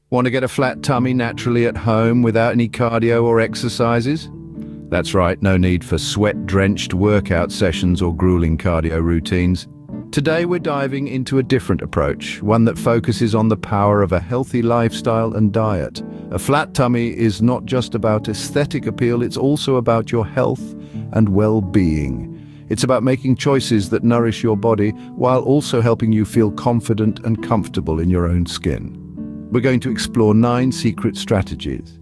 Want to get a flat tummy naturally at home without any cardio or exercises? That's right, no need for sweat-drenched workout sessions or grueling cardio routines. Today we're diving into a different approach, one that focuses on the power of a healthy lifestyle and diet. A flat tummy is not just about aesthetic appeal, it's also about your health and well-being. It's about making choices that nourish your body while also helping you feel confident and comfortable in your own skin. We're going to explore 9 secret strategies,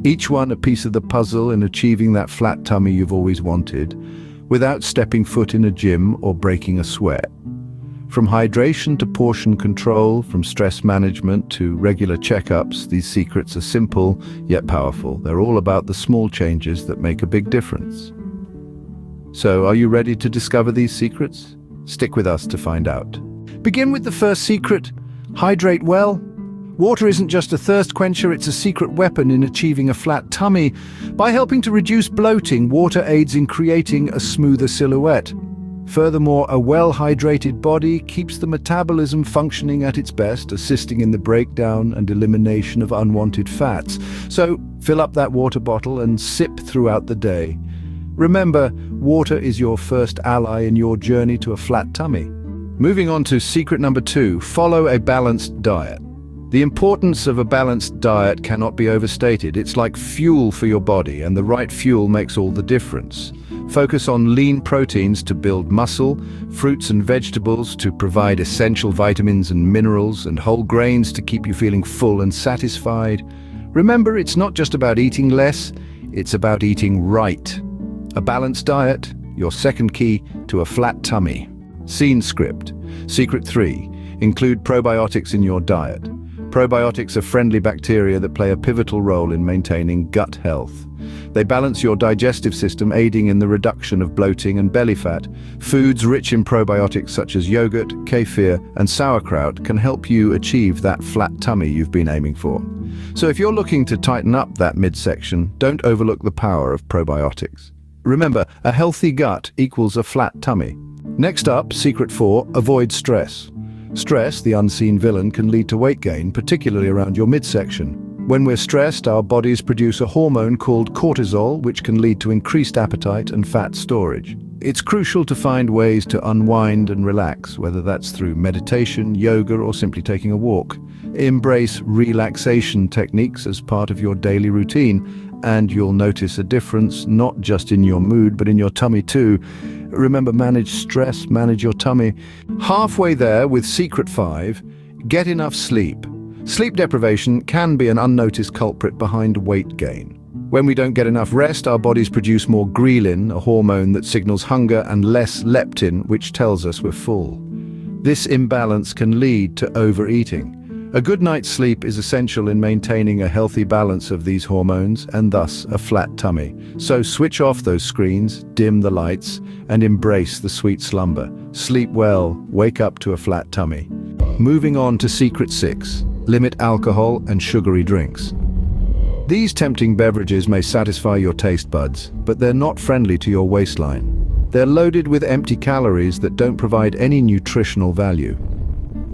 each one a piece of the puzzle in achieving that flat tummy you've always wanted, without stepping foot in a gym or breaking a sweat. From hydration to portion control, from stress management to regular checkups, these secrets are simple yet powerful. They're all about the small changes that make a big difference. So, are you ready to discover these secrets? Stick with us to find out. Begin with the first secret: hydrate well. Water isn't just a thirst quencher, it's a secret weapon in achieving a flat tummy. By helping to reduce bloating, water aids in creating a smoother silhouette. Furthermore, a well-hydrated body keeps the metabolism functioning at its best, assisting in the breakdown and elimination of unwanted fats. So, fill up that water bottle and sip throughout the day. Remember, water is your first ally in your journey to a flat tummy. Moving on to secret number 2, follow a balanced diet. The importance of a balanced diet cannot be overstated. It's like fuel for your body, and the right fuel makes all the difference. Focus on lean proteins to build muscle, fruits and vegetables to provide essential vitamins and minerals, and whole grains to keep you feeling full and satisfied. Remember, it's not just about eating less, it's about eating right. A balanced diet, your second key to a flat tummy. Scene script. Secret 3, include probiotics in your diet. Probiotics are friendly bacteria that play a pivotal role in maintaining gut health. They balance your digestive system, aiding in the reduction of bloating and belly fat. Foods rich in probiotics such as yogurt, kefir, and sauerkraut can help you achieve that flat tummy you've been aiming for. So if you're looking to tighten up that midsection, don't overlook the power of probiotics. Remember, a healthy gut equals a flat tummy. Next up, secret 4, avoid stress. Stress, the unseen villain, can lead to weight gain, particularly around your midsection. When we're stressed, our bodies produce a hormone called cortisol, which can lead to increased appetite and fat storage. It's crucial to find ways to unwind and relax, whether that's through meditation, yoga, or simply taking a walk. Embrace relaxation techniques as part of your daily routine, and you'll notice a difference not just in your mood, but in your tummy too. Remember, manage stress, manage your tummy. Halfway there with secret 5, get enough sleep. Sleep deprivation can be an unnoticed culprit behind weight gain. When we don't get enough rest, our bodies produce more ghrelin, a hormone that signals hunger, and less leptin, which tells us we're full. This imbalance can lead to overeating. A good night's sleep is essential in maintaining a healthy balance of these hormones and thus a flat tummy. So switch off those screens, dim the lights, and embrace the sweet slumber. Sleep well, wake up to a flat tummy. Moving on to secret 6, limit alcohol and sugary drinks. These tempting beverages may satisfy your taste buds, but they're not friendly to your waistline. They're loaded with empty calories that don't provide any nutritional value.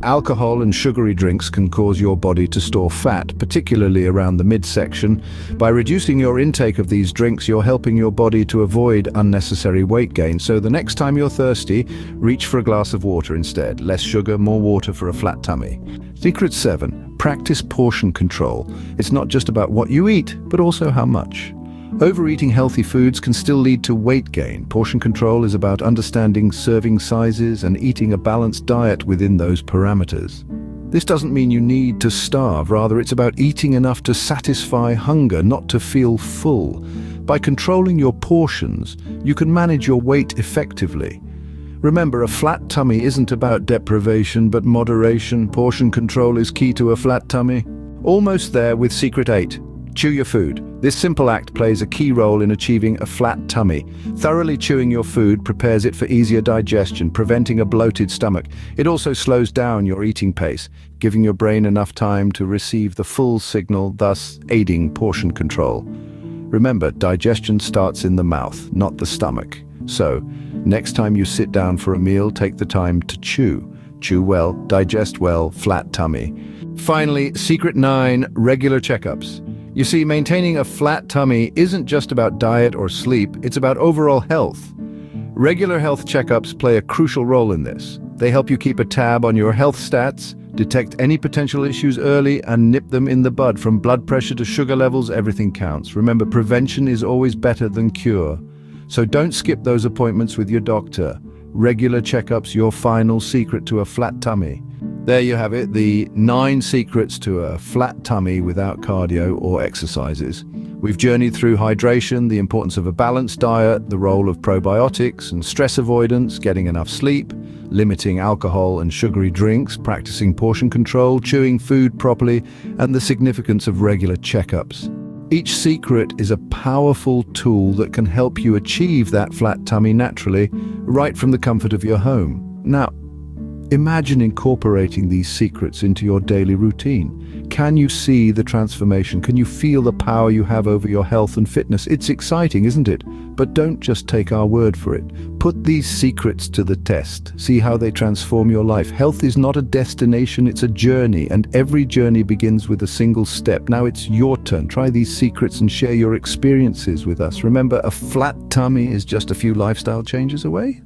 Alcohol and sugary drinks can cause your body to store fat, particularly around the midsection. By reducing your intake of these drinks, you're helping your body to avoid unnecessary weight gain. So the next time you're thirsty, reach for a glass of water instead. Less sugar, more water for a flat tummy. Secret 7, practice portion control. It's not just about what you eat, but also how much. Overeating healthy foods can still lead to weight gain. Portion control is about understanding serving sizes and eating a balanced diet within those parameters. This doesn't mean you need to starve, rather it's about eating enough to satisfy hunger, not to feel full. By controlling your portions, you can manage your weight effectively. Remember, a flat tummy isn't about deprivation, but moderation. Portion control is key to a flat tummy. Almost there with secret 8. Chew your food. This simple act plays a key role in achieving a flat tummy. Thoroughly chewing your food prepares it for easier digestion, preventing a bloated stomach. It also slows down your eating pace, giving your brain enough time to receive the full signal, thus aiding portion control. Remember, digestion starts in the mouth, not the stomach. So, next time you sit down for a meal, take the time to chew. Chew well, digest well, flat tummy. Finally, secret 9, regular checkups. You see, maintaining a flat tummy isn't just about diet or sleep, it's about overall health. Regular health checkups play a crucial role in this. They help you keep a tab on your health stats, detect any potential issues early, and nip them in the bud. From blood pressure to sugar levels, everything counts. Remember, prevention is always better than cure. So don't skip those appointments with your doctor. Regular checkups, your final secret to a flat tummy. There you have it, the 9 secrets to a flat tummy without cardio or exercises. We've journeyed through hydration, the importance of a balanced diet, the role of probiotics and stress avoidance, getting enough sleep, limiting alcohol and sugary drinks, practicing portion control, chewing food properly, and the significance of regular checkups. Each secret is a powerful tool that can help you achieve that flat tummy naturally, right from the comfort of your home. Now, imagine incorporating these secrets into your daily routine. Can you see the transformation? Can you feel the power you have over your health and fitness? It's exciting, isn't it? But don't just take our word for it. Put these secrets to the test. See how they transform your life. Health is not a destination, it's a journey, and every journey begins with a single step. Now it's your turn. Try these secrets and share your experiences with us. Remember, a flat tummy is just a few lifestyle changes away.